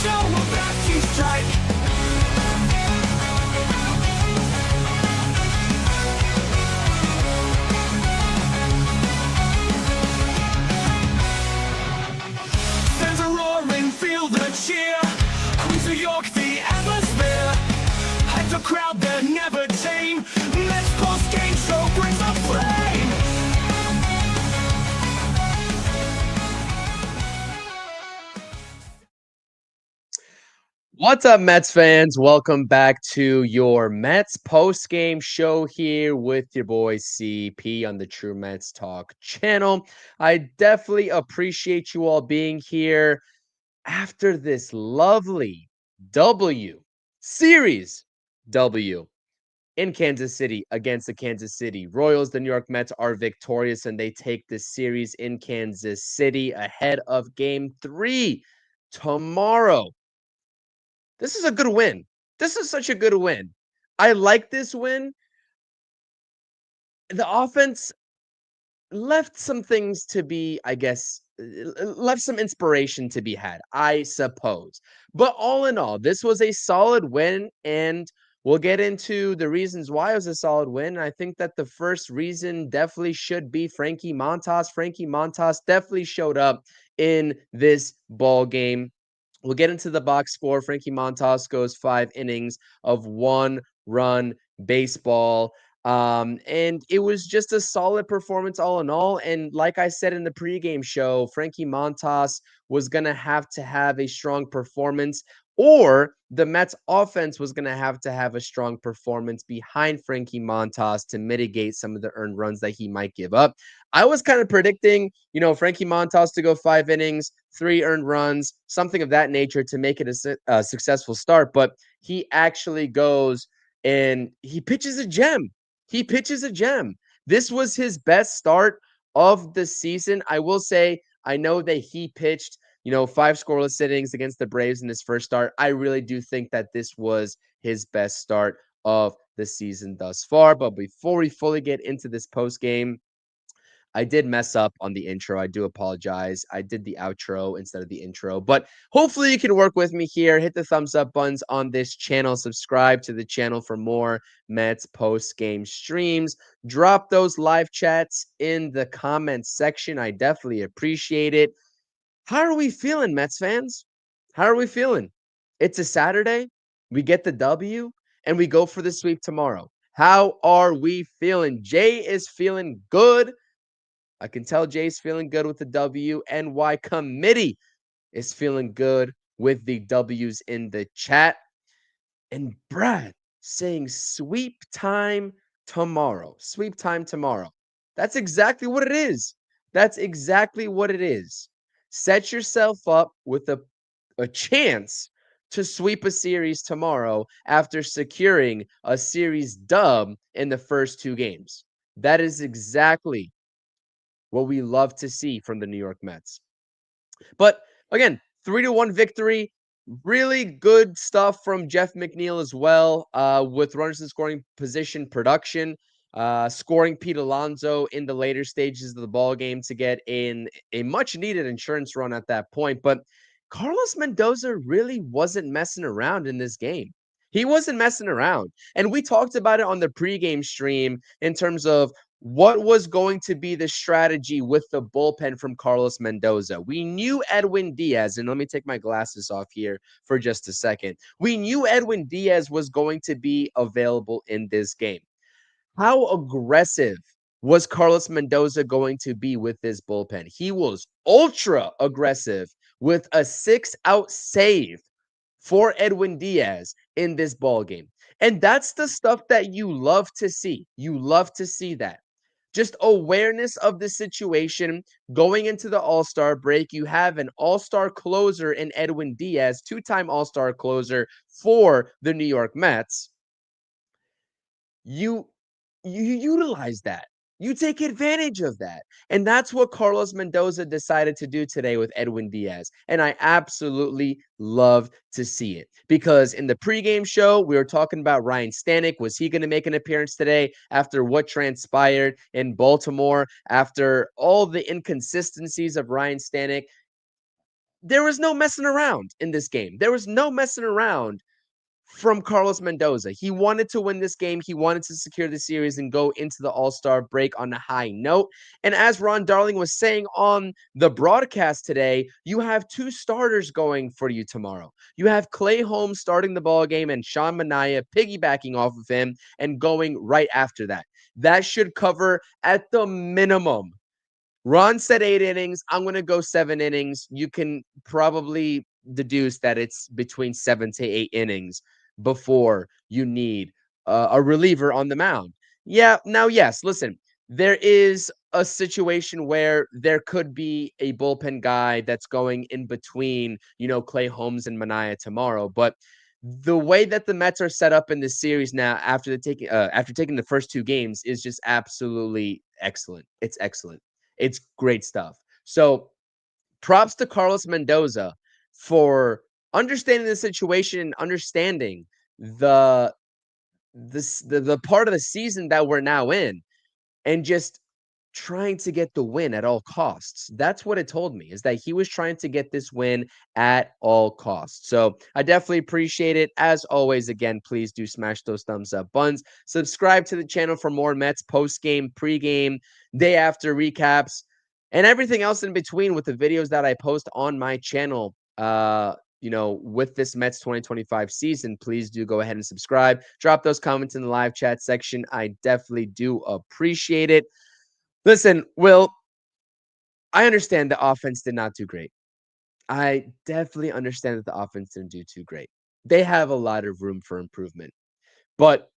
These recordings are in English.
show that he's tight. There's a roaring field, a cheer. Queens of York, the atmosphere. Like the crowd that never tame. Mets post-game show brings the flame. What's up, Mets fans? Welcome back to your Mets post-game show here with your boy CP on the True Mets Talk channel. I definitely appreciate you all being here after this lovely series W in Kansas City against the Kansas City Royals. The New York Mets are victorious and they take this series in Kansas City ahead of Game 3 tomorrow. This is a good win. This is such a good win. I like this win. The offense left some things to be, I guess, left some inspiration to be had, I suppose. But all in all, this was a solid win, and we'll get into the reasons why it was a solid win. I think that the first reason definitely should be Frankie Montas. Frankie Montas definitely showed up in this ball game. We'll get into the box score. Frankie Montas goes 5 innings of 1-run baseball. And it was just a solid performance all in all. And like I said in the pregame show, Frankie Montas was going to have a strong performance, or the Mets offense was going to have a strong performance behind Frankie Montas to mitigate some of the earned runs that he might give up. I was kind of predicting, Frankie Montas to go 5 innings, 3 earned runs, something of that nature to make it a successful start. But he actually goes and he pitches a gem. This was his best start of the season. I will say, I know that he pitched, 5 scoreless innings against the Braves in his first start. I really do think that this was his best start of the season thus far. But before we fully get into this post game, I did mess up on the intro. I do apologize. I did the outro instead of the intro, but hopefully you can work with me here. Hit the thumbs up buttons on this channel. Subscribe to the channel for more Mets post-game streams. Drop those live chats in the comments section. I definitely appreciate it. How are we feeling, Mets fans? How are we feeling? It's a Saturday. We get the W, and we go for the sweep tomorrow. How are we feeling? Jay is feeling good. I can tell Jay's feeling good with the W. NY committee is feeling good with the W's in the chat. And Brad saying sweep time tomorrow. Sweep time tomorrow. That's exactly what it is. Set yourself up with a chance to sweep a series tomorrow after securing a series dub in the first 2 games. That is exactly what we love to see from the New York Mets. But again, 3-1 victory. Really good stuff from Jeff McNeil as well, with runners in scoring position production, scoring Pete Alonso in the later stages of the ball game to get in a much needed insurance run at that point. But Carlos Mendoza really wasn't messing around in this game. He wasn't messing around. And we talked about it on the pregame stream in terms of what was going to be the strategy with the bullpen from Carlos Mendoza. We knew Edwin Diaz, and let me take my glasses off here for just a second. We knew Edwin Diaz was going to be available in this game. How aggressive was Carlos Mendoza going to be with this bullpen? He was ultra aggressive with a 6-out save for Edwin Diaz in this ball game. And that's the stuff that you love to see. You love to see that. Just awareness of the situation going into the All-Star break. You have an All-Star closer in Edwin Diaz, 2-time All-Star closer for the New York Mets. You utilize that. You take advantage of that. And that's what Carlos Mendoza decided to do today with Edwin Diaz. And I absolutely love to see it, because in the pregame show, we were talking about Ryan Stanek. Was he going to make an appearance today after what transpired in Baltimore, after all the inconsistencies of Ryan Stanek? there was no messing around in this game. There was no messing around from Carlos Mendoza. He wanted to win this game. He wanted to secure the series and go into the All-Star break on a high note. And as Ron Darling was saying on the broadcast today, you have two starters going for you tomorrow. You have Clay Holmes starting the ball game and Sean Manaea piggybacking off of him and going right after that. That should cover at the minimum. Ron said 8 innings. I'm going to go 7 innings. You can probably deduce that it's between 7 to 8 innings before you need a reliever on the mound. Yeah. Now, yes, listen, there is a situation where there could be a bullpen guy that's going in between, Clay Holmes and Manaea tomorrow. But the way that the Mets are set up in this series now, after taking the first 2 games, is just absolutely excellent. It's excellent. It's great stuff. So props to Carlos Mendoza for understanding the situation and understanding the the part of the season that we're now in, and just trying to get the win at all costs. That's what it told me, is that he was trying to get this win at all costs. So I definitely appreciate it. As always, again, please do smash those thumbs up buttons. Subscribe to the channel for more Mets post-game, pre-game, day after recaps, and everything else in between with the videos that I post on my channel. With this Mets 2025 season, please do go ahead and subscribe. Drop those comments in the live chat section. I definitely do appreciate it. Listen, Will, I understand the offense did not do great. I definitely understand that the offense didn't do too great. They have a lot of room for improvement. But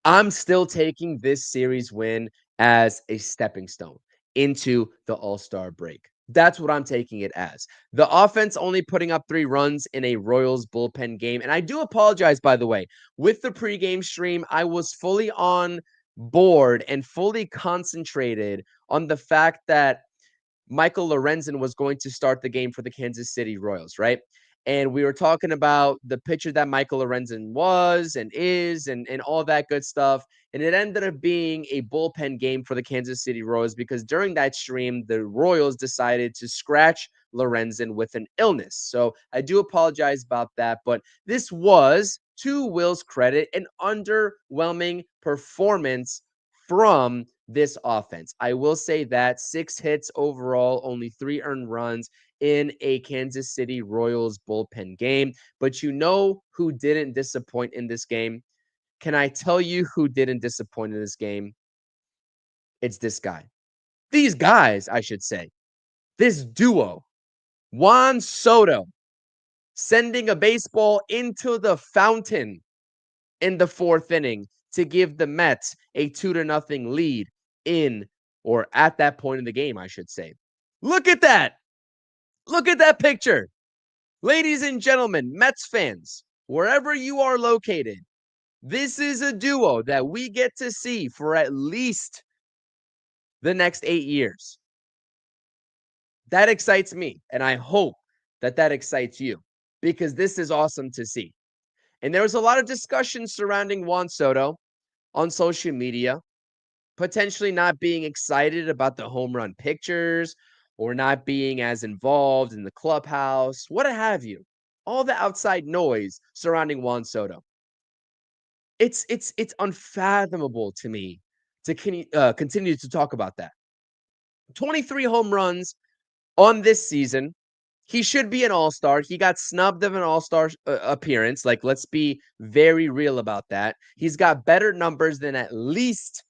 I'm still taking this series win as a stepping stone into the All-Star break. That's what I'm taking it as. The offense only putting up 3 runs in a Royals bullpen game. And I do apologize, by the way. With the pregame stream, I was fully on board and fully concentrated on the fact that Michael Lorenzen was going to start the game for the Kansas City Royals, right? And we were talking about the pitcher that Michael Lorenzen was and is and all that good stuff. And it ended up being a bullpen game for the Kansas City Royals because during that stream, the Royals decided to scratch Lorenzen with an illness. So I do apologize about that. But this was, to Will's credit, an underwhelming performance from this offense. I will say that 6 hits overall, only 3 earned runs in a Kansas City Royals bullpen game. But you know who didn't disappoint in this game? Can I tell you who didn't disappoint in this game? It's this guy. These guys, I should say. This duo. Juan Soto sending a baseball into the fountain in the 4th inning to give the Mets a 2-0 lead in, or at that point in the game, I should say. Look at that. Look at that picture. Ladies and gentlemen, Mets fans, wherever you are located, this is a duo that we get to see for at least the next 8 years. That excites me, and I hope that that excites you because this is awesome to see. And there was a lot of discussion surrounding Juan Soto on social media, potentially not being excited about the home run pictures or not being as involved in the clubhouse, what have you. All the outside noise surrounding Juan Soto. It's unfathomable to me to continue to talk about that. 23 home runs on this season. He should be an all-star. He got snubbed of an all-star appearance. Like, let's be very real about that. He's got better numbers than at least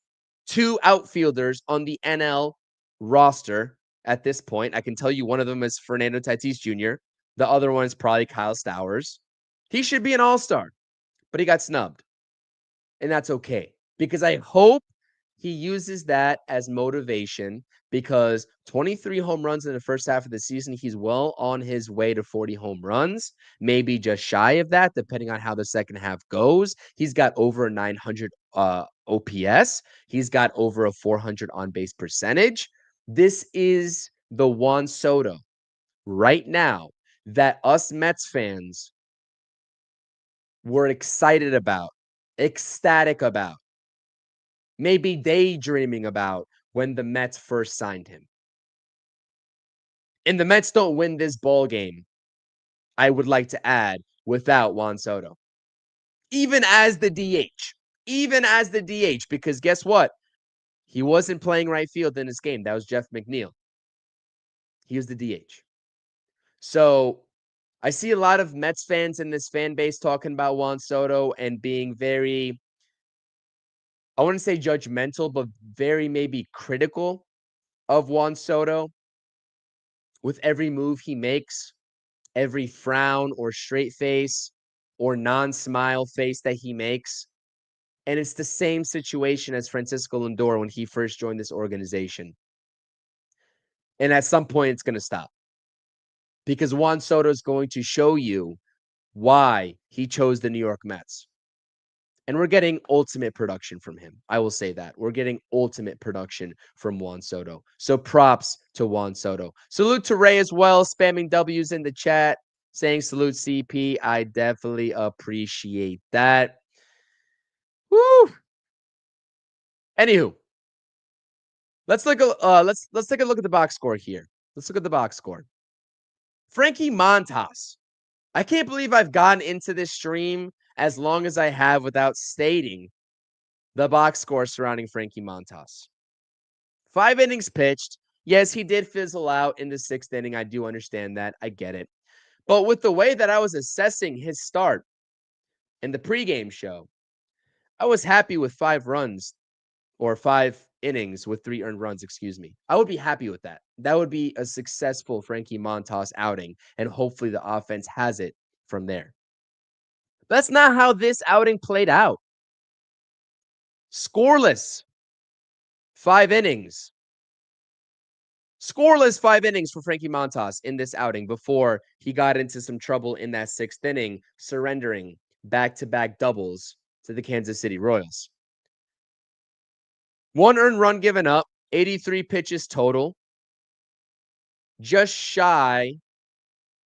2 outfielders on the NL roster at this point. I can tell you one of them is Fernando Tatis Jr. The other one is probably Kyle Stowers. He should be an all-star, but he got snubbed. And that's okay, because I hope he uses that as motivation, because 23 home runs in the first half of the season, he's well on his way to 40 home runs, maybe just shy of that, depending on how the second half goes. He's got over 900 OPS. He's got over a 400 on-base percentage. This is the Juan Soto right now that us Mets fans were excited about, ecstatic about, maybe daydreaming about when the Mets first signed him. And the Mets don't win this ball game, I would like to add, without Juan Soto. Even as the DH. Even as the DH. Because guess what? He wasn't playing right field in this game. That was Jeff McNeil. He was the DH. So I see a lot of Mets fans in this fan base talking about Juan Soto and being very, I wouldn't say judgmental, but very maybe critical of Juan Soto with every move he makes, every frown or straight face or non-smile face that he makes. And it's the same situation as Francisco Lindor when he first joined this organization. And at some point, it's going to stop because Juan Soto is going to show you why he chose the New York Mets. And we're getting ultimate production from him. I will say that. We're getting ultimate production from Juan Soto. So props to Juan Soto. Salute to Ray as well, spamming W's in the chat, saying salute CP. I definitely appreciate that. Woo! Anywho, let's take a look at the box score here. Let's look at the box score. Frankie Montas. I can't believe I've gotten into this stream as long as I have without stating the box score surrounding Frankie Montas. 5 innings pitched. Yes, he did fizzle out in the 6th inning. I do understand that. I get it. But with the way that I was assessing his start in the pregame show, I was happy with 5 runs or 5 innings with 3 earned runs, excuse me. I would be happy with that. That would be a successful Frankie Montas outing, and hopefully the offense has it from there. That's not how this outing played out. Scoreless 5 innings. Scoreless 5 innings for Frankie Montas in this outing before he got into some trouble in that 6th inning, surrendering back-to-back doubles to the Kansas City Royals. 1 earned run given up, 83 pitches total. Just shy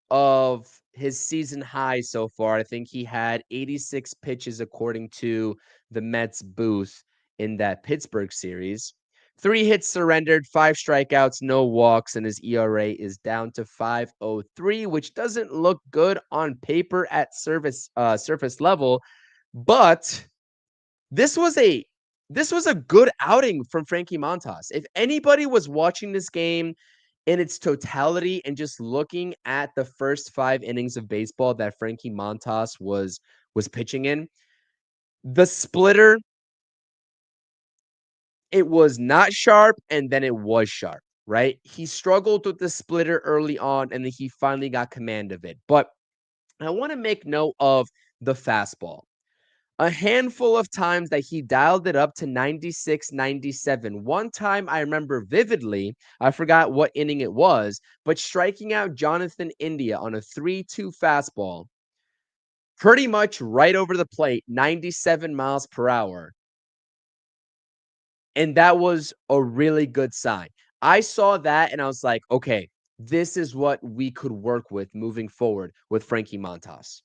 of his season high so far. I think he had 86 pitches according to the Mets booth in that Pittsburgh series. 3 hits surrendered, 5 strikeouts, no walks, and his ERA is down to 5.03, which doesn't look good on paper at surface level. But this was a good outing from Frankie Montas. If anybody was watching this game in its totality and just looking at the first 5 innings of baseball that Frankie Montas was pitching in, the splitter, it was not sharp, and then it was sharp, right? He struggled with the splitter early on, and then he finally got command of it. But I want to make note of the fastball. A handful of times that he dialed it up to 96, 97. One time I remember vividly, I forgot what inning it was, but striking out Jonathan India on a 3-2 fastball, pretty much right over the plate, 97 miles per hour. And that was a really good sign. I saw that and I was like, okay, this is what we could work with moving forward with Frankie Montas.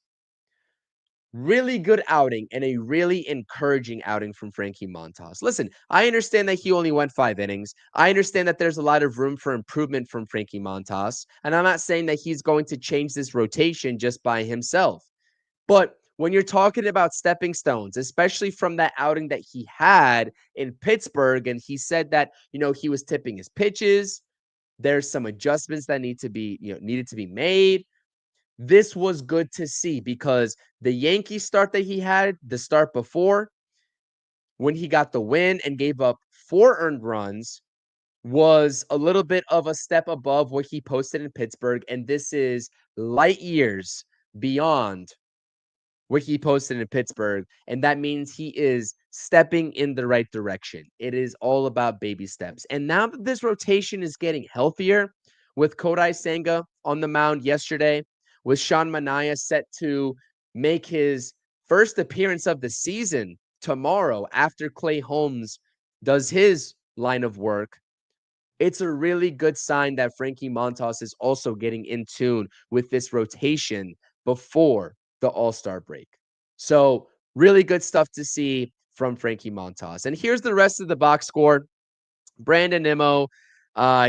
Really good outing and a really encouraging outing from Frankie Montas. Listen, I understand that he only went 5 innings. I understand that there's a lot of room for improvement from Frankie Montas. And I'm not saying that he's going to change this rotation just by himself. But when you're talking about stepping stones, especially from that outing that he had in Pittsburgh, and he said that, he was tipping his pitches, there's some adjustments that needed to be made. This was good to see because the Yankee start that he had, the start before, when he got the win and gave up 4 earned runs, was a little bit of a step above what he posted in Pittsburgh. And this is light years beyond what he posted in Pittsburgh. And that means he is stepping in the right direction. It is all about baby steps. And now that this rotation is getting healthier, with Kodai Senga on the mound yesterday, with Sean Manaea set to make his first appearance of the season tomorrow after Clay Holmes does his line of work, it's a really good sign that Frankie Montas is also getting in tune with this rotation before the All-Star break. So really good stuff to see from Frankie Montas. And here's the rest of the box score. Brandon Nimmo,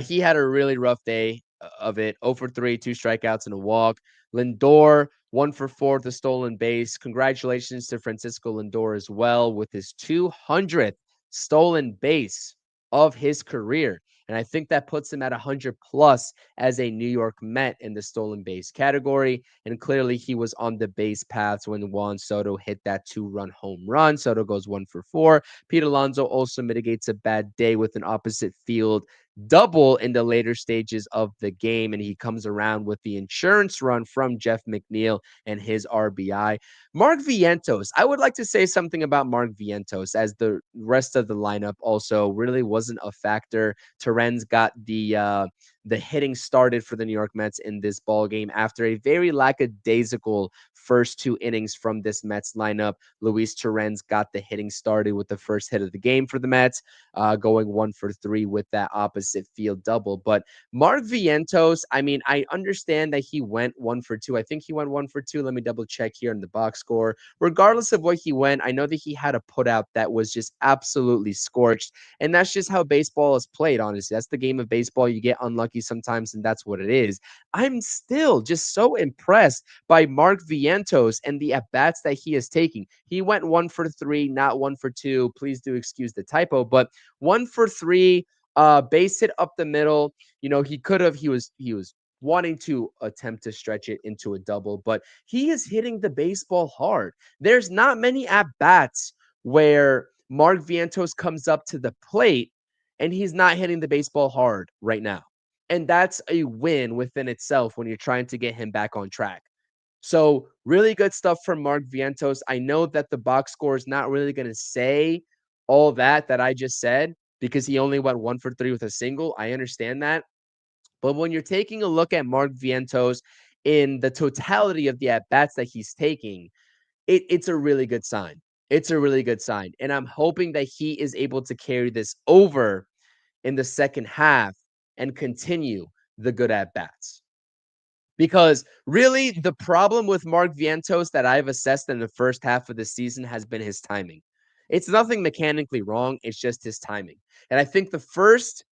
he had a really rough day. of it. 0 for 3, 2 strikeouts and a walk. Lindor, 1 for 4 with a stolen base. Congratulations to Francisco Lindor as well with his 200th stolen base of his career. And I think that puts him at 100 plus as a New York Met in the stolen base category. And clearly he was on the base paths when Juan Soto hit that 2-run home run. Soto goes 1 for 4. Pete Alonso also mitigates a bad day with an opposite field double in the later stages of the game, and he comes around with the insurance run from Jeff McNeil and his RBI. Mark Vientos, I would like to say something about Mark Vientos, as the rest of the lineup also really wasn't a factor. Terens got the hitting started for the New York Mets in this ball game after a very lackadaisical first 2 innings from this Mets lineup. Luis Terens got the hitting started with the first hit of the game for the Mets, going 1 for 3 with that opposite field double. But Mark Vientos, I mean, I understand that he went 1 for 2. I think he went 1 for 2. Let me double check here in the box score. Regardless of what he went, I know that he had a putout that was just absolutely scorched. And that's just how baseball is played, honestly. That's the game of baseball. You get unlucky sometimes, and that's what it is. I'm still just so impressed by Mark Vientos and the at-bats that he is taking. He went 1 for 3, not 1 for 2. Please do excuse the typo, but 1 for 3, base hit up the middle. You know, he was wanting to attempt to stretch it into a double, but he is hitting the baseball hard. There's not many at-bats where Mark Vientos comes up to the plate and he's not hitting the baseball hard right now. And that's a win within itself when you're trying to get him back on track. So, really good stuff from Mark Vientos. I know that the box score is not really going to say all that I just said because he only went 1 for 3 with a single. I understand that. But when you're taking a look at Mark Vientos in the totality of the at bats that he's taking, it's a really good sign. It's a really good sign. And I'm hoping that he is able to carry this over in the second half and continue the good at bats. Because really, the problem with Mark Vientos that I've assessed in the first half of the season has been his timing. It's nothing mechanically wrong. It's just his timing. And I think the first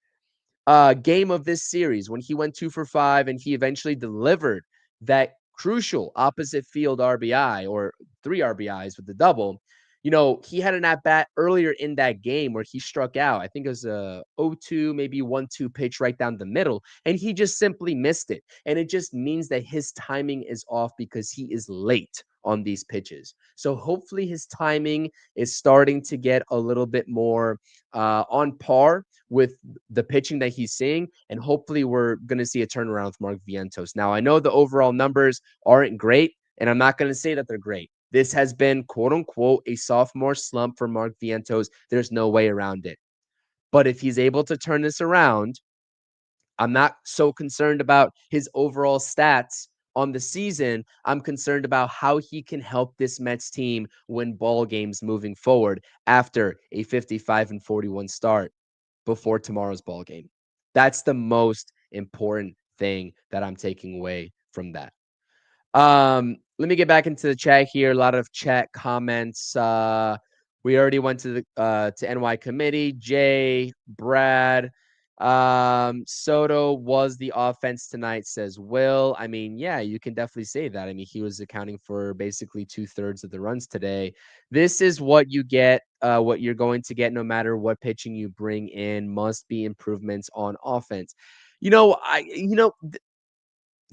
game of this series, when he went 2 for 5 and he eventually delivered that crucial opposite field RBI or 3 RBIs with the double, you know, he had an at bat earlier in that game where he struck out. I think it was a 0-2, maybe 1-2 pitch right down the middle, and he just simply missed it. And it just means that his timing is off because he is late on these pitches. So hopefully his timing is starting to get a little bit more on par with the pitching that he's seeing. And hopefully we're going to see a turnaround with Mark Vientos. Now, I know the overall numbers aren't great, and I'm not going to say that they're great. This has been, quote unquote, a sophomore slump for Mark Vientos. There's no way around it. But if he's able to turn this around, I'm not so concerned about his overall stats on the season. I'm concerned about how he can help this Mets team win ball games moving forward after a 55-41 start before tomorrow's ball game. That's the most important thing that I'm taking away from that. Let me get back into the chat here. A lot of chat comments. We already went to the to NY committee. Jay, Brad, Soto was the offense tonight, says Will. I mean, yeah, you can definitely say that. I mean, he was accounting for basically 2/3 of the runs today. This is what you get, what you're going to get no matter what pitching you bring in. Must be improvements on offense.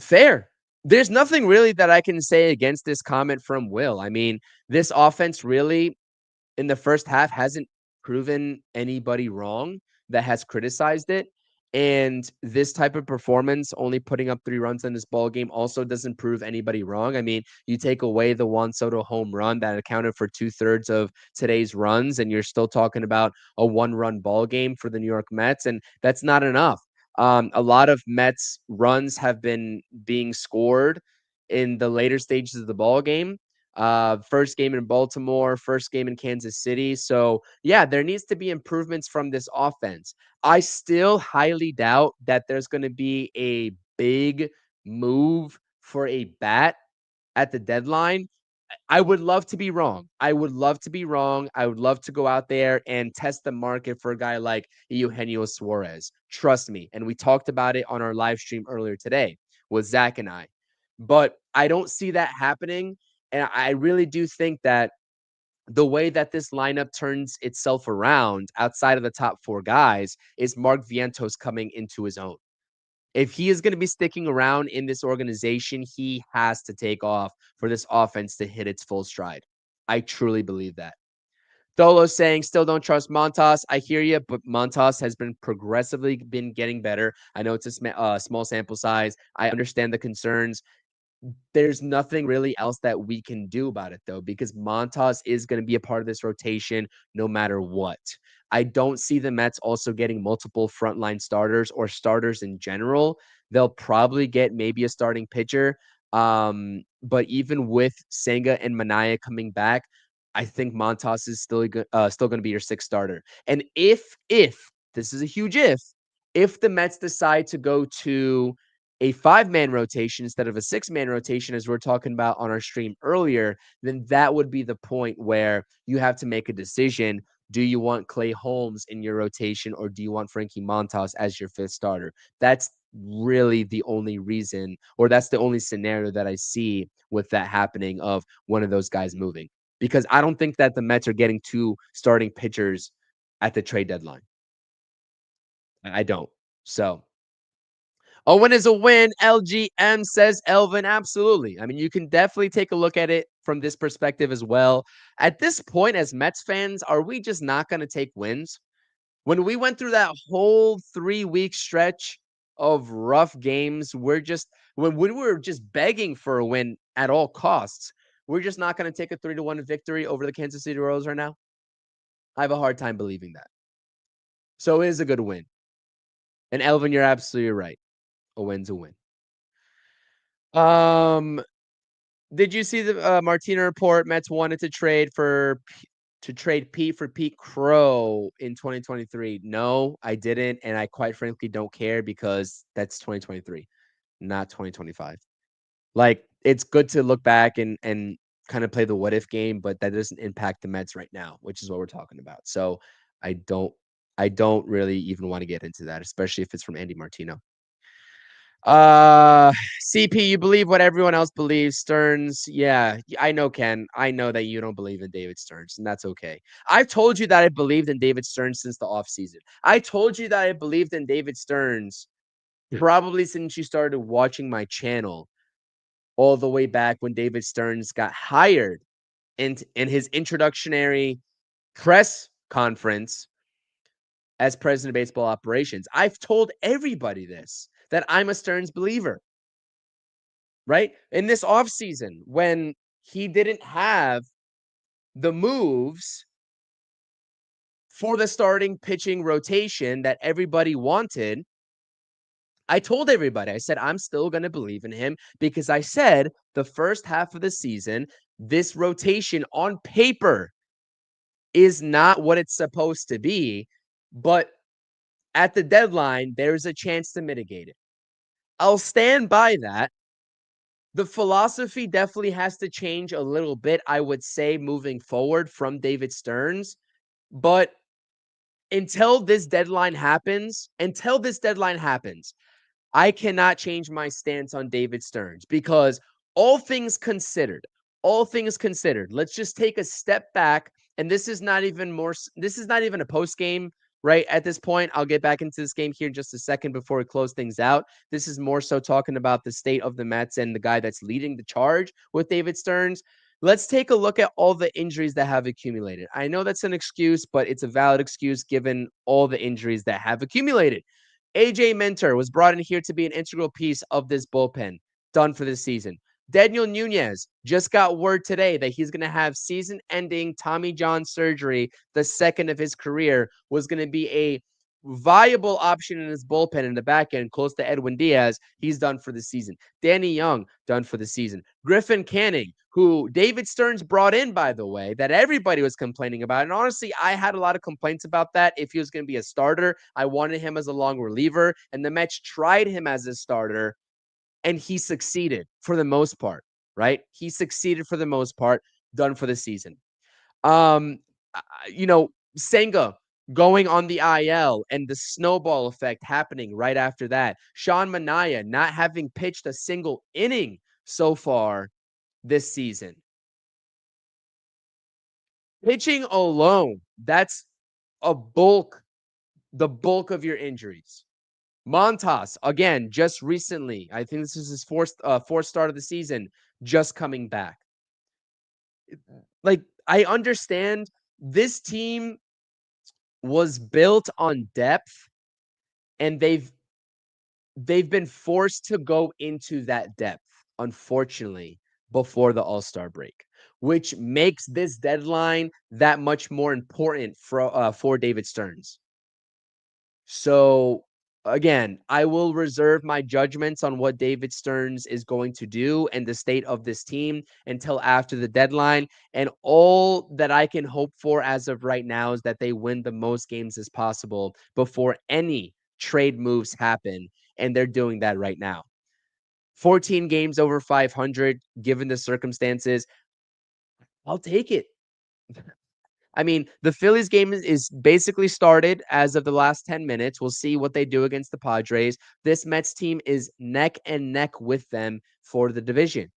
Fair. There's nothing really that I can say against this comment from Will. I mean, this offense really in the first half hasn't proven anybody wrong that has criticized it. And this type of performance, only putting up 3 runs in this ball game, also doesn't prove anybody wrong. I mean, you take away the Juan Soto home run that accounted for 2/3 of today's runs, and you're still talking about a 1-run ball game for the New York Mets, and that's not enough. A lot of Mets runs have been being scored in the later stages of the ball game. First game in Baltimore, first game in Kansas City. So, yeah, there needs to be improvements from this offense. I still highly doubt that there's going to be a big move for a bat at the deadline. I would love to be wrong. I would love to be wrong. I would love to go out there and test the market for a guy like Eugenio Suarez. Trust me. And we talked about it on our live stream earlier today with Zach and I. But I don't see that happening. And I really do think that the way that this lineup turns itself around outside of the top four guys is Mark Vientos coming into his own. If he is going to be sticking around in this organization, he has to take off for this offense to hit its full stride. I truly believe that. Tholo saying, still don't trust Montas. I hear you, but Montas has been progressively been getting better. I know it's a small sample size. I understand the concerns. There's nothing really else that we can do about it, though, because Montas is going to be a part of this rotation no matter what. I don't see the Mets also getting multiple frontline starters or starters in general. They'll probably get maybe a starting pitcher. But even with Senga and Manaya coming back, I think Montas is still going to be your sixth starter. And if this is a huge if the Mets decide to go to a 5-man rotation instead of a 6-man rotation, as we're talking about on our stream earlier, then that would be the point where you have to make a decision. Do you want Clay Holmes in your rotation or do you want Frankie Montas as your fifth starter? That's really the only reason, or that's the only scenario that I see with that happening of one of those guys moving. Because I don't think that the Mets are getting two starting pitchers at the trade deadline. I don't. So a win is a win. LGM says Elvin. Absolutely. I mean, you can definitely take a look at it from this perspective as well. At this point, as Mets fans, are we just not going to take wins? When we went through that whole 3-week stretch of rough games, when we were just begging for a win at all costs, we're just not going to take a 3-1 victory over the Kansas City Royals right now. I have a hard time believing that. So it is a good win. And Elvin, you're absolutely right. A win's a win. Did you see the Martina report? Mets wanted to trade Pete for Pete Crow in 2023. No, I didn't, and I quite frankly don't care because that's 2023, not 2025. Like, it's good to look back and kind of play the what if game, but that doesn't impact the Mets right now, which is what we're talking about. So I don't really even want to get into that, especially if it's from Andy Martino. CP, you believe what everyone else believes. Stearns, yeah, I know, Ken. I know that you don't believe in David Stearns, and that's okay. I've told you that I believed in David Stearns since the offseason. I told you that I believed in David Stearns probably since you started watching my channel all the way back when David Stearns got hired in his introductory press conference as president of baseball operations. I've told everybody this, that I'm a Stearns believer. Right? In this offseason, when he didn't have the moves for the starting pitching rotation that everybody wanted, I told everybody, I said, I'm still going to believe in him because I said the first half of the season, this rotation on paper is not what it's supposed to be. But at the deadline, there's a chance to mitigate it. I'll stand by that. The philosophy definitely has to change a little bit, I would say, moving forward from David Stearns. But until this deadline happens, I cannot change my stance on David Stearns because all things considered, let's just take a step back. And this is not even a post game, right? At this point, I'll get back into this game here in just a second before we close things out. This is more so talking about the state of the Mets and the guy that's leading the charge with David Stearns. Let's take a look at all the injuries that have accumulated. I know that's an excuse, but it's a valid excuse given all the injuries that have accumulated. AJ Minter was brought in here to be an integral piece of this bullpen, done for this season. Daniel Nunez just got word today that he's going to have season-ending Tommy John surgery, the second of his career, was going to be a viable option in his bullpen in the back end, close to Edwin Diaz. He's done for the season. Danny Young, done for the season. Griffin Canning, who David Stearns brought in, by the way, that everybody was complaining about. And honestly, I had a lot of complaints about that. If he was going to be a starter, I wanted him as a long reliever. And the Mets tried him as a starter, and he succeeded for the most part. right? He succeeded for the most part, done for the season. Um, you know, Senga going on the IL and the snowball effect happening right after that. Sean Manaea not having pitched a single inning so far this season. Pitching alone, that's the bulk of your injuries. Montas, again, just recently, I think this is his fourth start of the season, just coming back. Like, I understand this team was built on depth, and they've been forced to go into that depth, unfortunately, before the All-Star break, which makes this deadline that much more important for David Stearns. So again, I will reserve my judgments on what David Stearns is going to do and the state of this team until after the deadline. And all that I can hope for as of right now is that they win the most games as possible before any trade moves happen. And they're doing that right now. 14 games over 500, given the circumstances, I'll take it. I mean, the Phillies game is basically started as of the last 10 minutes. We'll see what they do against the Padres. This Mets team is neck and neck with them for the division.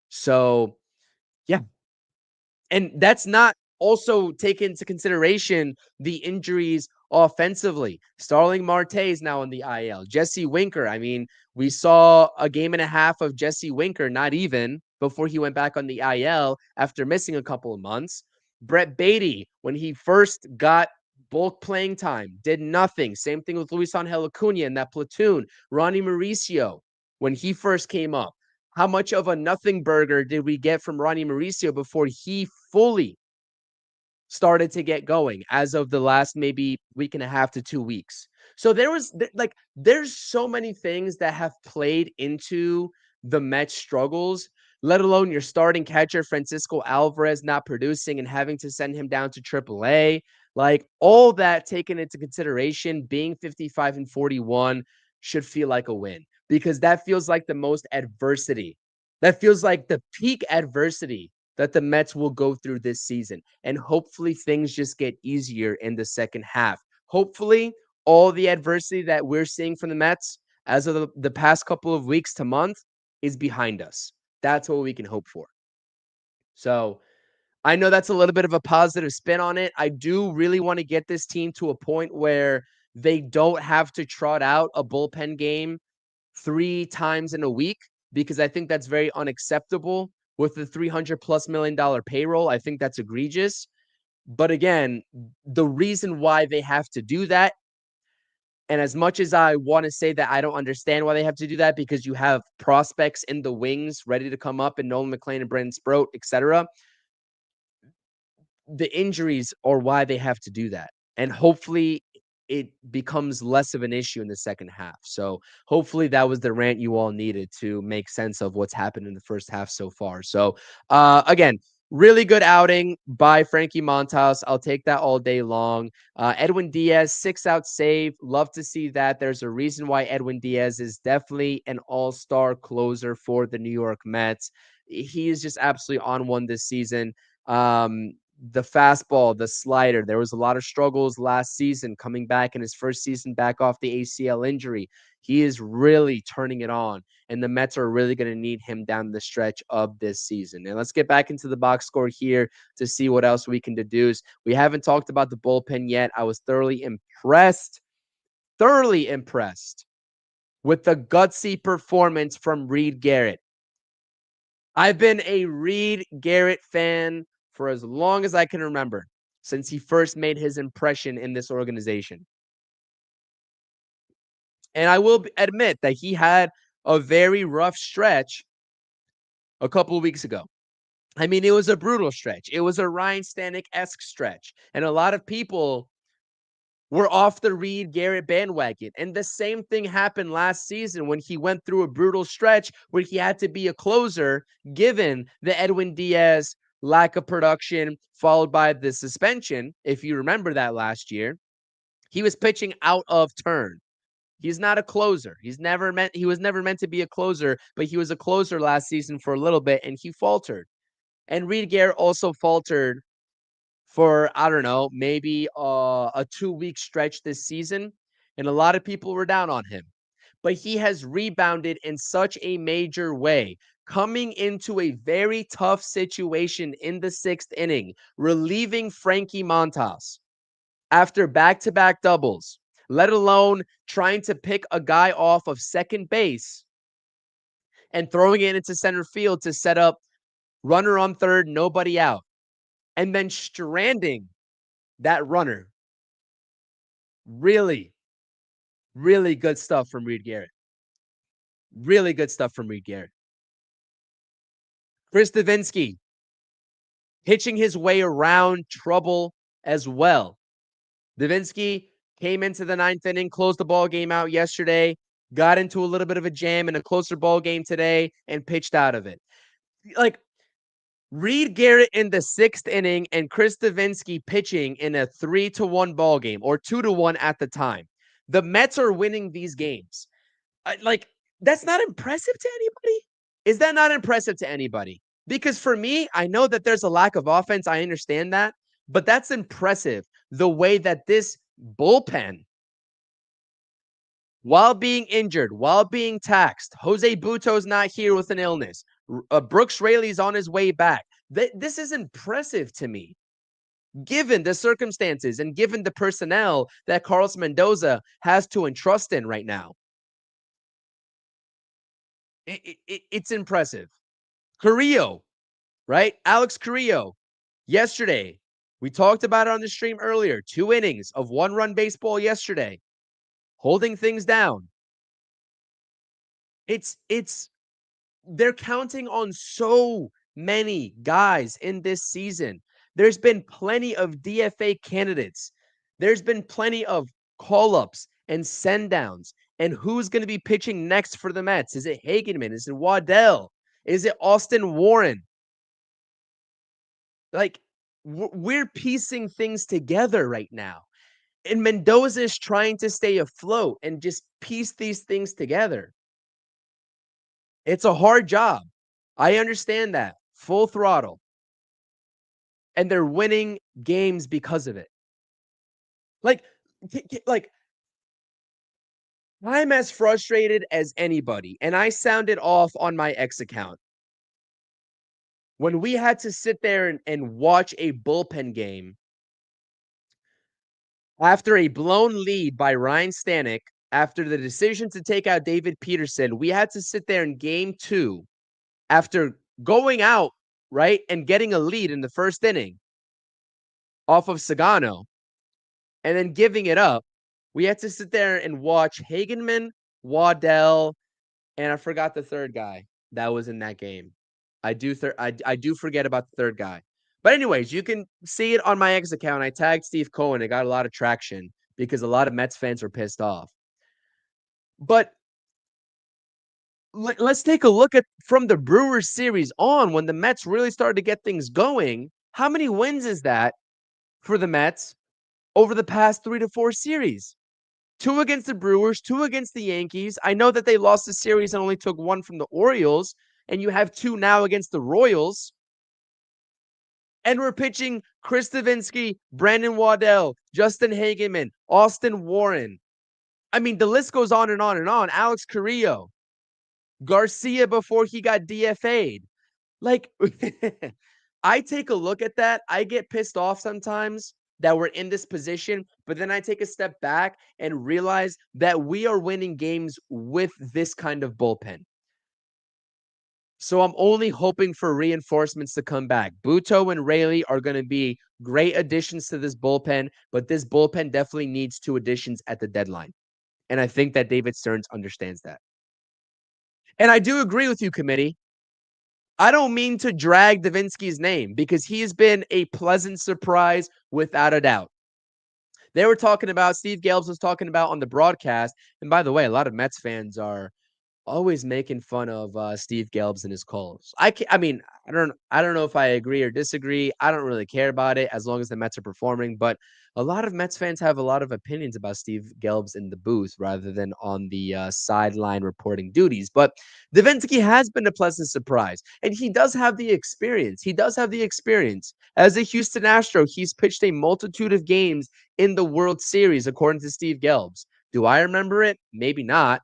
So, yeah. And that's not also take into consideration the injuries offensively. Starling Marte is now in the IL. Jesse Winker, I mean, we saw a game and a half of Jesse Winker, not even, before he went back on the IL after missing a couple of months. Brett Beatty, when he first got bulk playing time, did nothing. Same thing with Luis Angel Acuna in that platoon. Ronnie Mauricio, when he first came up, how much of a nothing burger did we get from Ronnie Mauricio before he fully started to get going as of the last maybe week and a half to 2 weeks? So there's so many things that have played into the Mets struggles, let alone your starting catcher Francisco Alvarez not producing and having to send him down to AAA. Like, all that taken into consideration, being 55-41 should feel like a win, because that feels like the most adversity. That feels like the peak adversity that the Mets will go through this season. And hopefully things just get easier in the second half. Hopefully all the adversity that we're seeing from the Mets as of the past couple of weeks to month is behind us. That's what we can hope for. So I know that's a little bit of a positive spin on it. I do really want to get this team to a point where they don't have to trot out a bullpen game 3 times in a week, because I think that's very unacceptable with the $300+ million payroll. I think that's egregious. But again, the reason why they have to do that, and as much as I want to say that I don't understand why they have to do that, because you have prospects in the wings ready to come up, and Nolan McLean and Brandon Sproat, etc., the injuries are why they have to do that. And hopefully it becomes less of an issue in the second half. So hopefully that was the rant you all needed to make sense of what's happened in the first half so far. So again, really good outing by Frankie Montas. I'll take that all day long. Edwin Diaz, 6-out save. Love to see that. There's a reason why Edwin Diaz is definitely an all-star closer for the New York Mets. He is just absolutely on one this season. The fastball, the slider. There was a lot of struggles last season coming back in his first season back off the ACL injury. He is really turning it on, and the Mets are really going to need him down the stretch of this season. And let's get back into the box score here to see what else we can deduce. We haven't talked about the bullpen yet. I was thoroughly impressed with the gutsy performance from Reed Garrett. I've been a Reed Garrett fan for as long as I can remember, since he first made his impression in this organization. And I will admit that he had a very rough stretch a couple of weeks ago. I mean, it was a brutal stretch. It was a Ryan Stanek-esque stretch. And a lot of people were off the Reed Garrett bandwagon. And the same thing happened last season when he went through a brutal stretch where he had to be a closer, given the Edwin Diaz lack of production, followed by the suspension. If you remember that last year, he was pitching out of turn. He's not a closer. He was never meant to be a closer, but he was a closer last season for a little bit and he faltered. And Reed Garrett also faltered for, I don't know, maybe a 2-week stretch this season. And a lot of people were down on him. But he has rebounded in such a major way, coming into a very tough situation in the 6th inning, relieving Frankie Montas after back-to-back doubles, let alone trying to pick a guy off of second base and throwing it into center field to set up runner on third, nobody out, and then stranding that runner. Really, really good stuff from Reed Garrett. Really good stuff from Reed Garrett. Chris Davinsky pitching his way around trouble as well. Davinsky came into the 9th inning, closed the ball game out yesterday, got into a little bit of a jam in a closer ball game today, and pitched out of it. Like, Reed Garrett in the 6th inning and Chris Davinsky pitching in a 3-1 ball game, or 2-1 at the time. The Mets are winning these games. That's not impressive to anybody? Is that not impressive to anybody? Because for me, I know that there's a lack of offense. I understand that. But that's impressive. The way that this bullpen, while being injured, while being taxed, Jose Buto's not here with an illness. Brooks Raley's on his way back. This is impressive to me, given the circumstances and given the personnel that Carlos Mendoza has to entrust in right now. It's impressive. Carrillo, right? Alex Carrillo, yesterday, we talked about it on the stream earlier. 2 innings of 1-run baseball yesterday, holding things down. They're counting on so many guys in this season. There's been plenty of DFA candidates. There's been plenty of call-ups and send-downs. And who's going to be pitching next for the Mets? Is it Hagenman? Is it Waddell? Is it Austin Warren? Like, we're piecing things together right now. And Mendoza is trying to stay afloat and just piece these things together. It's a hard job. I understand that. Full throttle. And they're winning games because of it. Like, I'm as frustrated as anybody. And I sounded off on my X account when we had to sit there and watch a bullpen game after a blown lead by Ryan Stanek, after the decision to take out David Peterson. We had to sit there in game 2 after going out, right, and getting a lead in the 1st inning off of Sagano and then giving it up. We had to sit there and watch Hagenman, Waddell, and I forgot the third guy that was in that game. I do forget about the third guy. But anyways, you can see it on my X account. I tagged Steve Cohen. It got a lot of traction because a lot of Mets fans were pissed off. But let's take a look at from the Brewers series on, when the Mets really started to get things going. How many wins is that for the Mets over the past 3 to 4 series? 2 against the Brewers, 2 against the Yankees. I know that they lost the series and only took 1 from the Orioles, and you have 2 now against the Royals. And we're pitching Chris Davinsky, Brandon Waddell, Justin Hageman, Austin Warren. I mean, the list goes on and on and on. Alex Carrillo, Garcia before he got DFA'd. Like, I take a look at that. I get pissed off sometimes that we're in this position, but then I take a step back and realize that we are winning games with this kind of bullpen. So I'm only hoping for reinforcements to come back. Buto and Raley are going to be great additions to this bullpen, but this bullpen definitely needs 2 additions at the deadline. And I think that David Stearns understands that. And I do agree with you, committee. I don't mean to drag Davinsky's name because he has been a pleasant surprise without a doubt. They were talking about, Steve Gelbs was talking about on the broadcast. And by the way, a lot of Mets fans are always making fun of Steve Gelbs and his calls. I mean, I don't know if I agree or disagree. I don't really care about it as long as the Mets are performing. But a lot of Mets fans have a lot of opinions about Steve Gelbs in the booth rather than on the sideline reporting duties. But Davinsky has been a pleasant surprise, and he does have the experience. He does have the experience. As a Houston Astro, he's pitched a multitude of games in the World Series, according to Steve Gelbs. Do I remember it? Maybe not.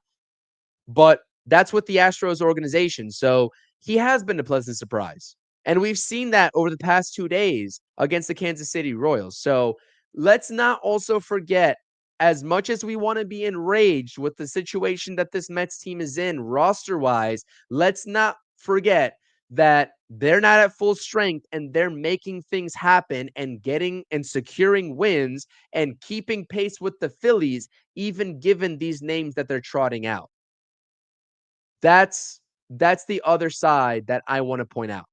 But that's what the Astros organization. So he has been a pleasant surprise. And we've seen that over the past 2 days against the Kansas City Royals. So let's not also forget, as much as we want to be enraged with the situation that this Mets team is in roster wise, let's not forget that they're not at full strength and they're making things happen and getting and securing wins and keeping pace with the Phillies, even given these names that they're trotting out. That's the other side that I want to point out.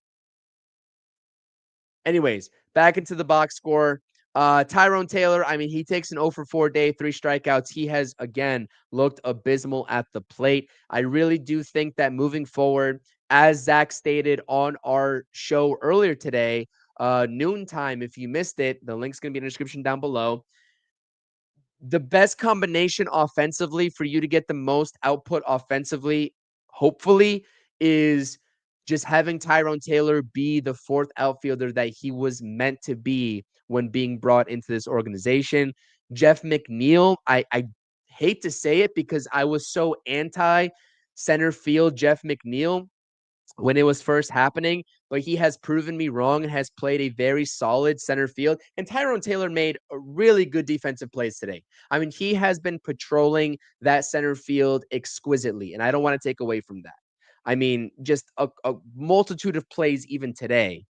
Anyways, back into the box score. Tyrone Taylor, I mean, he takes an 0 for 4 day, 3 strikeouts. He has, again, looked abysmal at the plate. I really do think that moving forward, as Zach stated on our show earlier today, noontime, if you missed it, the link's going to be in the description down below. The best combination offensively for you to get the most output offensively, hopefully, is just having Tyrone Taylor be the fourth outfielder that he was meant to be when being brought into this organization. Jeff McNeil, I hate to say it because I was so anti center field Jeff McNeil when it was first happening, but he has proven me wrong and has played a very solid center field. And Tyrone Taylor made a really good defensive plays today. I mean, he has been patrolling that center field exquisitely, and I don't want to take away from that. I mean, just a multitude of plays even today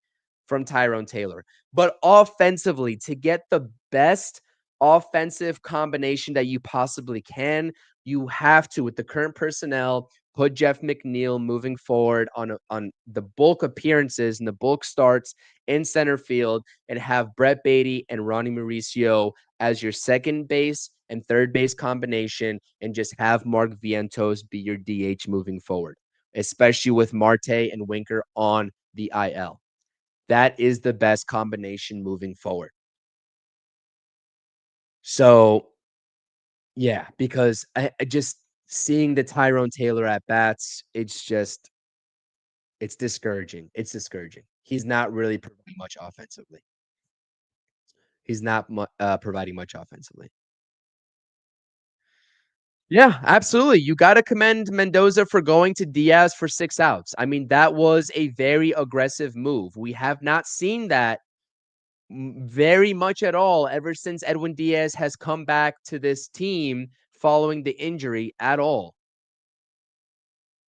from Tyrone Taylor. But offensively, to get the best offensive combination that you possibly can, you have to, with the current personnel, put Jeff McNeil moving forward on the bulk appearances and the bulk starts in center field, and have Brett Beatty and Ronnie Mauricio as your second base and third base combination, and just have Mark Vientos be your DH moving forward, especially with Marte and Winker on the IL. That is the best combination moving forward. So, yeah, because I just seeing the Tyrone Taylor at bats, it's discouraging. It's discouraging. He's not really providing much offensively. He's not providing much offensively. Yeah, absolutely. You got to commend Mendoza for going to Diaz for 6 outs. I mean, that was a very aggressive move. We have not seen that very much at all ever since Edwin Diaz has come back to this team following the injury at all.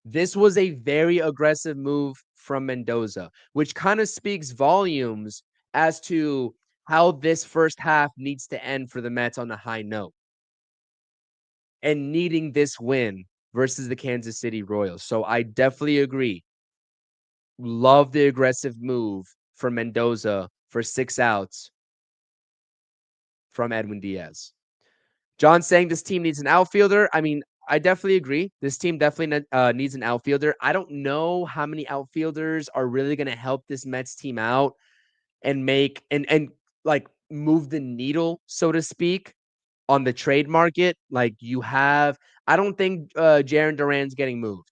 This was a very aggressive move from Mendoza, which kind of speaks volumes as to how this first half needs to end for the Mets on a high note and needing this win versus the Kansas City Royals. So I definitely agree. Love the aggressive move from Mendoza for 6 outs from Edwin Diaz. John saying this team needs an outfielder. I mean, I definitely agree. This team definitely needs an outfielder. I don't know how many outfielders are really going to help this Mets team out and make and like move the needle, so to speak, on the trade market. Like you have, I don't think Jarren Duran's getting moved.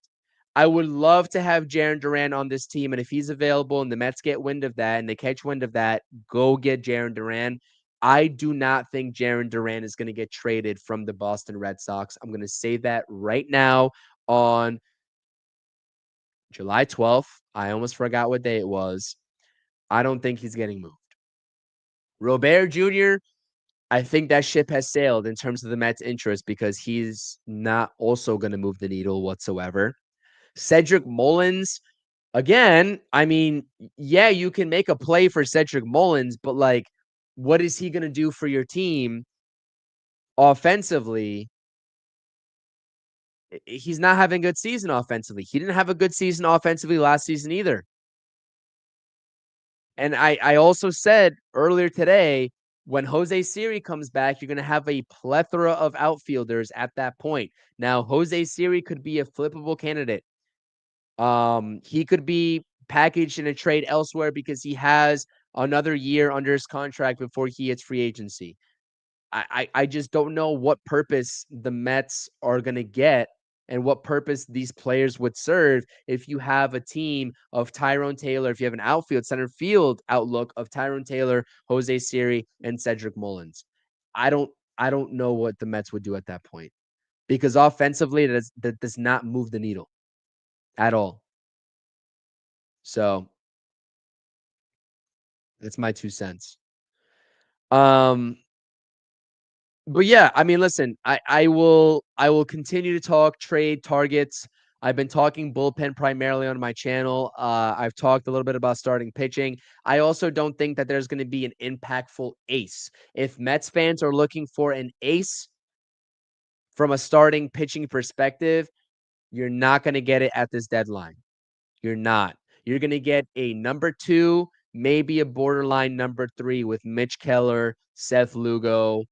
I would love to have Jarren Duran on this team, and if he's available and the Mets get wind of that and they catch wind of that, go get Jarren Duran. I do not think Jarren Duran is going to get traded from the Boston Red Sox. I'm going to say that right now on July 12th. I almost forgot what day it was. I don't think he's getting moved. Robert Jr., I think that ship has sailed in terms of the Mets' interest because he's not also going to move the needle whatsoever. Cedric Mullins, again, I mean, yeah, you can make a play for Cedric Mullins, but like, what is he going to do for your team offensively? He's not having a good season offensively. He didn't have a good season offensively last season either. And I also said earlier today, when Jose Siri comes back, you're going to have a plethora of outfielders at that point. Now, Jose Siri could be a flippable candidate. He could be packaged in a trade elsewhere because he has another year under his contract before he hits free agency. I just don't know what purpose the Mets are going to get and what purpose these players would serve if you have a team of Tyrone Taylor, if you have an outfield, center field outlook of Tyrone Taylor, Jose Siri, and Cedric Mullins. I don't know what the Mets would do at that point because offensively that does not move the needle at all. So that's my 2 cents. But yeah, I mean, listen, I will continue to talk trade targets. I've been talking bullpen primarily on my channel. I've talked a little bit about starting pitching. I also don't think that there's going to be an impactful ace. If Mets fans are looking for an ace from a starting pitching perspective, you're not going to get it at this deadline. You're not. You're going to get a number 2, maybe a borderline number 3 with Mitch Keller, Seth Lugo.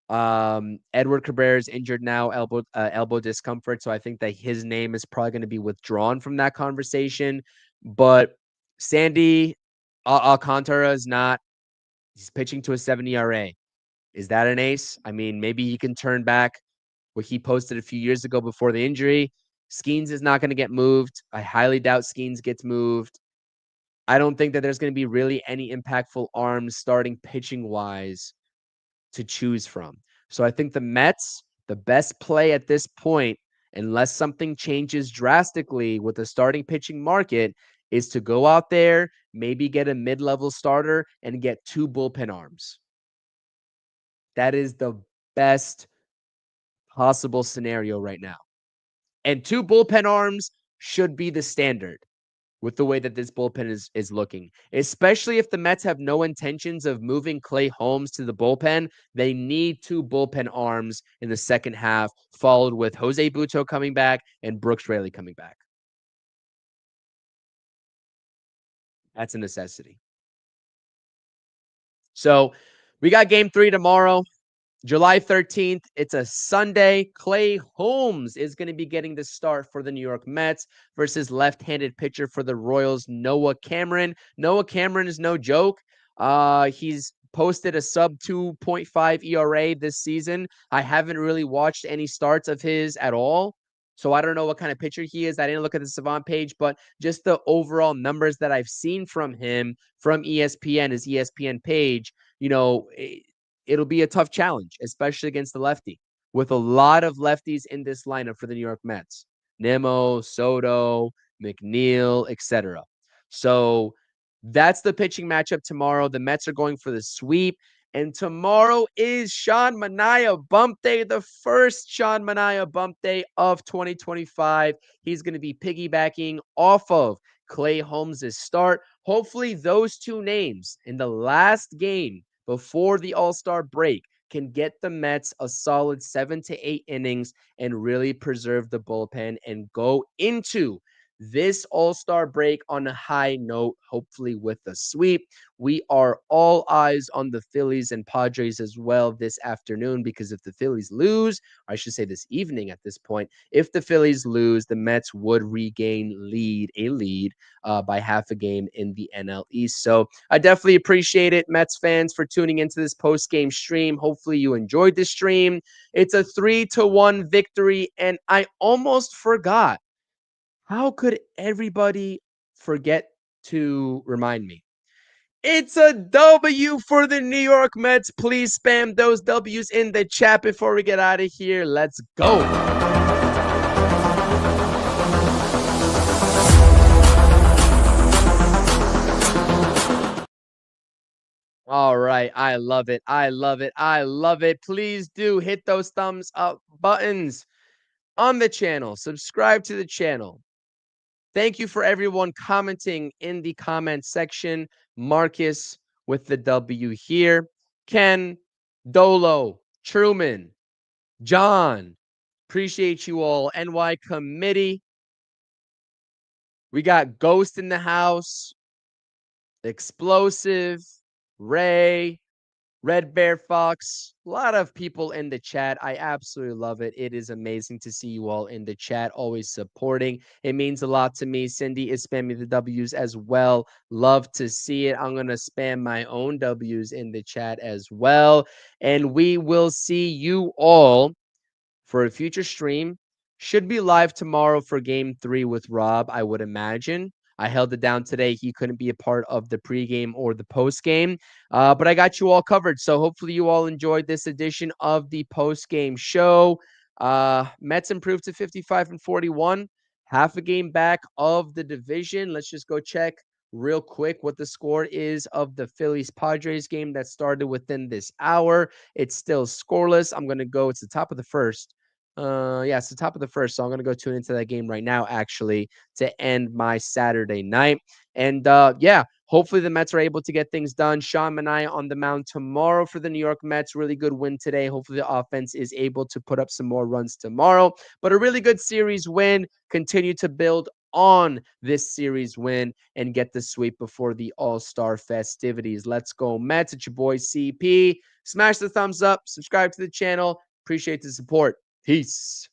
Edward Cabrera is injured now, elbow discomfort. So I think that his name is probably going to be withdrawn from that conversation. But Sandy Alcantara is not. He's pitching to a 7 ERA. Is that an ace? I mean, maybe he can turn back what he posted a few years ago before the injury. Skeens is not going to get moved. I highly doubt Skeens gets moved. I don't think that there's going to be really any impactful arms starting pitching wise to choose from. So I think the Mets, the best play at this point, unless something changes drastically with the starting pitching market, is to go out there, maybe get a mid-level starter and get 2 bullpen arms. That is the best possible scenario right now. And 2 bullpen arms should be the standard with the way that this bullpen is looking, especially if the Mets have no intentions of moving Clay Holmes to the bullpen. They need 2 bullpen arms in the second half, followed with Jose Butto coming back and Brooks Raley coming back. That's a necessity. So we got game 3 tomorrow. July 13th, it's a Sunday. Clay Holmes is going to be getting the start for the New York Mets versus left-handed pitcher for the Royals, Noah Cameron. Noah Cameron is no joke. He's posted a sub 2.5 ERA this season. I haven't really watched any starts of his at all, so I don't know what kind of pitcher he is. I didn't look at the Savant page, but just the overall numbers that I've seen from him from ESPN, his ESPN page, it'll be a tough challenge, especially against the lefty, with a lot of lefties in this lineup for the New York Mets. Nimmo, Soto, McNeil, etc. So that's the pitching matchup tomorrow. The Mets are going for the sweep. And tomorrow is Sean Manaea bump day, the first Sean Manaea bump day of 2025. He's going to be piggybacking off of Clay Holmes' start. Hopefully those 2 names in the last game before the All-Star break can get the Mets a solid 7 to 8 innings and really preserve the bullpen and go into this All-Star break on a high note, hopefully with a sweep. We are all eyes on the Phillies and Padres as well this afternoon, because if the Phillies lose, or I should say this evening at this point, if the Phillies lose, the Mets would regain a lead by half a game in the NL East. So I definitely appreciate it, Mets fans, for tuning into this post-game stream. Hopefully you enjoyed the stream. It's a 3-1 victory, and I almost forgot. How could everybody forget to remind me? It's a W for the New York Mets. Please spam those W's in the chat before we get out of here. Let's go. All right. I love it. I love it. I love it. Please do hit those thumbs up buttons on the channel. Subscribe to the channel. Thank you for everyone commenting in the comment section. Marcus with the W here. Ken, Dolo, Truman, John. Appreciate you all. NY Committee. We got Ghost in the house. Explosive. Ray. Red Bear Fox, a lot of people in the chat. I absolutely love it. It is amazing to see you all in the chat, always supporting. It means a lot to me. Cindy is spamming the W's as well. Love to see it. I'm going to spam my own W's in the chat as well. And we will see you all for a future stream. Should be live tomorrow for game 3 with Rob, I would imagine. I held it down today. He couldn't be a part of the pregame or the postgame, but I got you all covered. So hopefully you all enjoyed this edition of the postgame show. Mets improved to 55-41, half a game back of the division. Let's just go check real quick what the score is of the Phillies Padres game that started within this hour. It's still scoreless. I'm going to go, it's the top of the first. Yeah, it's the top of the first. So I'm going to go tune into that game right now, actually, to end my Saturday night. And yeah, hopefully the Mets are able to get things done. Sean Manaea on the mound tomorrow for the New York Mets. Really good win today. Hopefully the offense is able to put up some more runs tomorrow. But a really good series win. Continue to build on this series win and get the sweep before the All-Star festivities. Let's go Mets. It's your boy CP. Smash the thumbs up. Subscribe to the channel. Appreciate the support. Peace.